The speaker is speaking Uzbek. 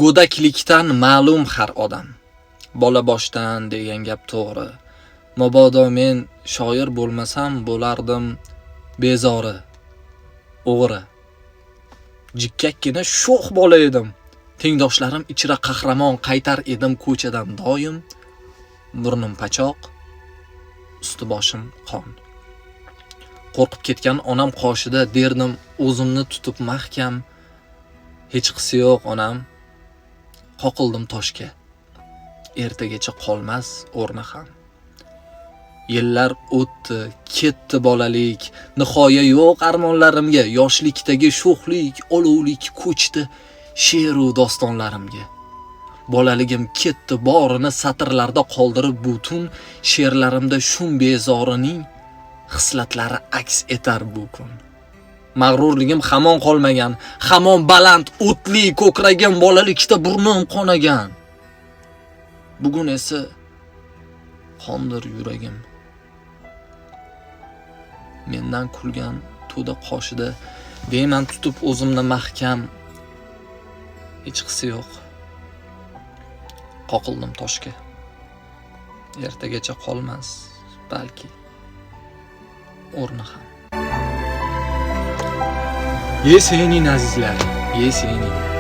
Go'daklikdan ma'lum har odam. Bola boshdan degan gap to'g'ri. Mabodo men shoir bo'lmasam bo'lardim bezori, o'g'ri. Jikkakkina sho'x bola edim. Tengdoshlarim ichra qahramon qaytar edim ko'chadan doim. Burnim pachoq, usti boshim qon. Qo'rqib ketgan onam qoshida derdim o'zimni tutib mahkam. Hech qisi yo'q onam. Qoqildim toshga. Ertagacha qolmas o'rni ham. Yillar o'tdi, ketdi bolalik, nihoya yo'q armonlarimga, yoshlikdagi sho'xlik, olovlik ko'chdi she'r va dostonlarimga. Bolaligim ketdi, borini satrlarda qoldirib butun she'rlarimda shum bezorining hislatlari aks etar bu kun. Mag'rurligim hamon qolmagan, hamon baland, o'tli ko'kragim, bolalikda burnim qonagan. Bugun esa qondir yuragim. Mendan kulgan to'da qoshida deyman tutib o'zimni mahkam. Hech qisi yo'q. Qoqildim toshga. Ertagacha qolmas balki o'rni ham. Ye sening azizlar, ye sening.